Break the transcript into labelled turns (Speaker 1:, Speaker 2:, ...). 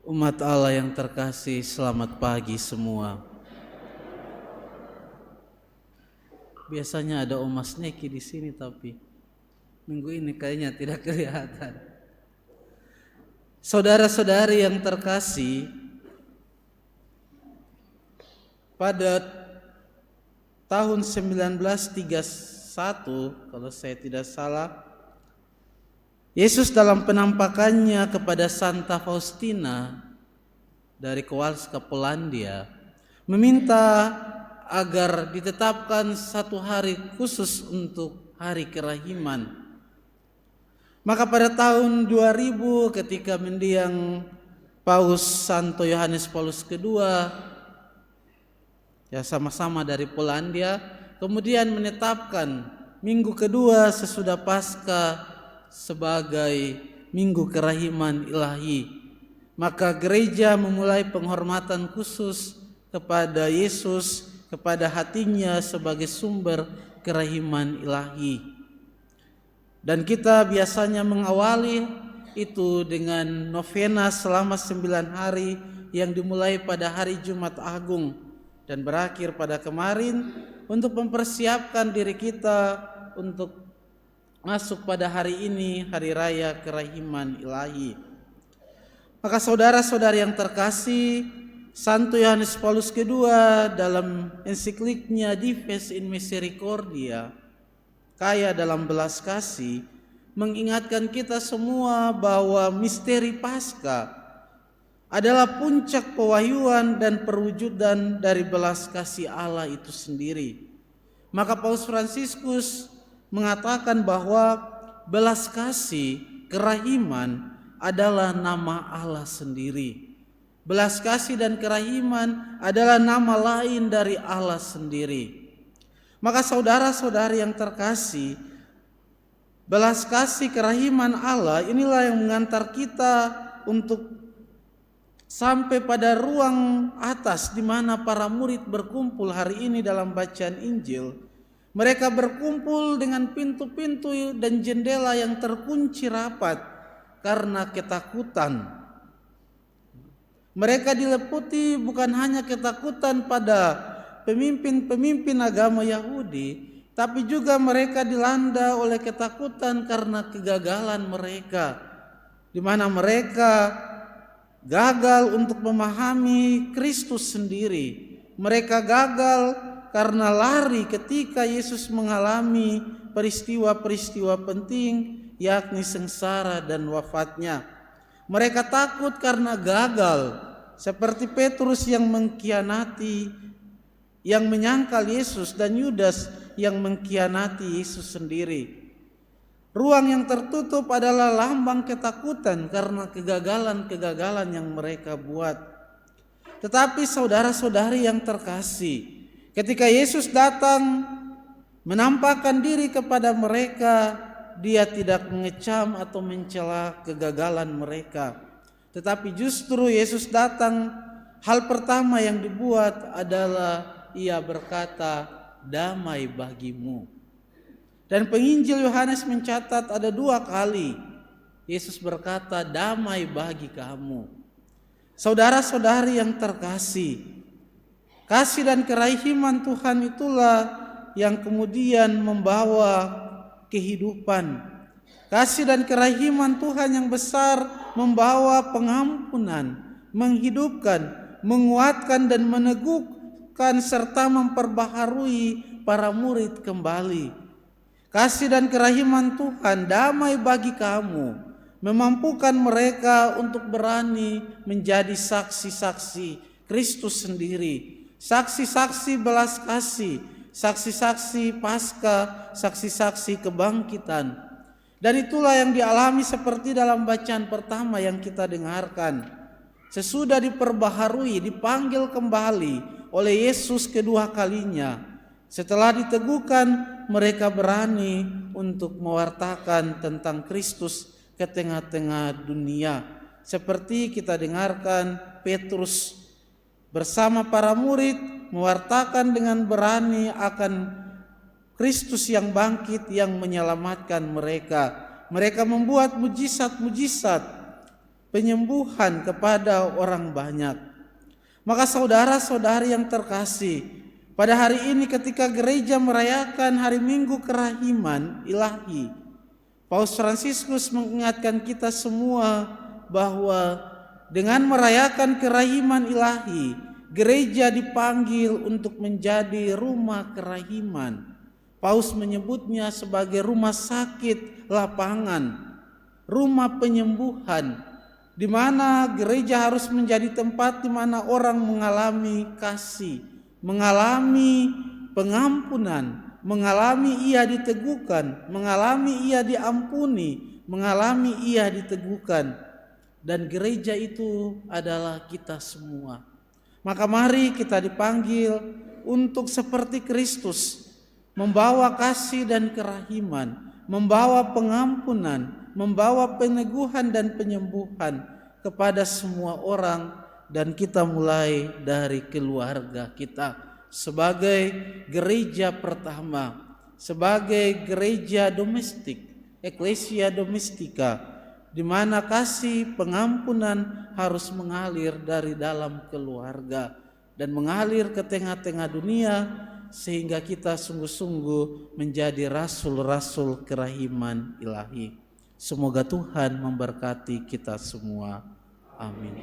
Speaker 1: Umat Allah yang terkasih, selamat pagi semua. Biasanya ada Oma Sneki di sini, tapi minggu ini kayaknya tidak kelihatan. Saudara-saudari yang terkasih, pada tahun 1931, kalau saya tidak salah, Yesus dalam penampakannya kepada Santa Faustina dari Kowalska, Polandia, meminta agar ditetapkan satu hari khusus untuk hari kerahiman. Maka pada tahun 2000 ketika mendiang Paus Santo Yohanes Paulus II, ya sama-sama dari Polandia, kemudian menetapkan minggu kedua sesudah Paskah sebagai minggu kerahiman ilahi. Maka gereja memulai penghormatan khusus kepada Yesus, kepada hatinya sebagai sumber kerahiman ilahi. Dan kita biasanya mengawali itu dengan novena selama 9 hari yang dimulai pada hari Jumat Agung dan berakhir pada kemarin untuk mempersiapkan diri kita untuk masuk pada hari ini, hari raya kerahiman ilahi. Maka saudara-saudari yang terkasih, Santo Yohanes Paulus II dalam ensikliknya Dives in Misericordia, kaya dalam belas kasih, mengingatkan kita semua bahwa misteri Paskah adalah puncak pewahyuan dan perwujudan dari belas kasih Allah itu sendiri. Maka Paus Fransiskus mengatakan bahwa belas kasih kerahiman adalah nama Allah sendiri. Belas kasih dan kerahiman adalah nama lain dari Allah sendiri. Maka saudara-saudari yang terkasih, belas kasih kerahiman Allah inilah yang mengantar kita untuk sampai pada ruang atas di mana para murid berkumpul hari ini dalam bacaan Injil. Mereka berkumpul dengan pintu-pintu dan jendela yang terkunci rapat karena ketakutan. Mereka diliputi bukan hanya ketakutan pada pemimpin-pemimpin agama Yahudi, tapi juga mereka dilanda oleh ketakutan karena kegagalan mereka, di mana mereka gagal untuk memahami Kristus sendiri. Mereka gagal karena lari ketika Yesus mengalami peristiwa-peristiwa penting, yakni sengsara dan wafatnya. Mereka takut karena gagal, seperti Petrus yang mengkhianati, yang menyangkal Yesus, dan Yudas yang mengkhianati Yesus sendiri. Ruang yang tertutup adalah lambang ketakutan karena kegagalan-kegagalan yang mereka buat. Tetapi saudara-saudari yang terkasih, ketika Yesus datang menampakkan diri kepada mereka, Dia tidak mengecam atau mencela kegagalan mereka. Tetapi justru Yesus datang, hal pertama yang dibuat adalah Ia berkata, damai bagimu. Dan penginjil Yohanes mencatat ada 2 kali Yesus berkata, damai bagi kamu. Saudara-saudari yang terkasih, kasih dan kerahiman Tuhan itulah yang kemudian membawa kehidupan. Kasih dan kerahiman Tuhan yang besar membawa pengampunan, menghidupkan, menguatkan dan meneguhkan serta memperbaharui para murid kembali. Kasih dan kerahiman Tuhan, damai bagi kamu, memampukan mereka untuk berani menjadi saksi-saksi Kristus sendiri, saksi-saksi belas kasih, saksi-saksi Paskah, saksi-saksi kebangkitan. Dan itulah yang dialami seperti dalam bacaan pertama yang kita dengarkan. Sesudah diperbaharui, dipanggil kembali oleh Yesus kedua kalinya, setelah diteguhkan, mereka berani untuk mewartakan tentang Kristus ke tengah-tengah dunia. Seperti kita dengarkan Petrus bersama para murid mewartakan dengan berani akan Kristus yang bangkit yang menyelamatkan mereka. Mereka membuat mujizat-mujizat. penyembuhan kepada orang banyak. Maka saudara-saudari yang terkasih, pada hari ini ketika gereja merayakan hari Minggu Kerahiman Ilahi, Paus Fransiskus mengingatkan kita semua bahwa dengan merayakan kerahiman ilahi, gereja dipanggil untuk menjadi rumah kerahiman. Paus menyebutnya sebagai rumah sakit lapangan, rumah penyembuhan, di mana gereja harus menjadi tempat di mana orang mengalami kasih, mengalami pengampunan, mengalami ia diteguhkan, mengalami ia diampuni, mengalami ia diteguhkan. Dan gereja itu adalah kita semua. Maka mari kita dipanggil untuk seperti Kristus, membawa kasih dan kerahiman, membawa pengampunan, membawa peneguhan dan penyembuhan kepada semua orang. Dan kita mulai dari keluarga kita sebagai gereja pertama, sebagai gereja domestik, Ecclesia Domestika, di mana kasih pengampunan harus mengalir dari dalam keluarga dan mengalir ke tengah-tengah dunia, sehingga kita sungguh-sungguh menjadi rasul-rasul kerahiman ilahi. Semoga Tuhan memberkati kita semua. Amin.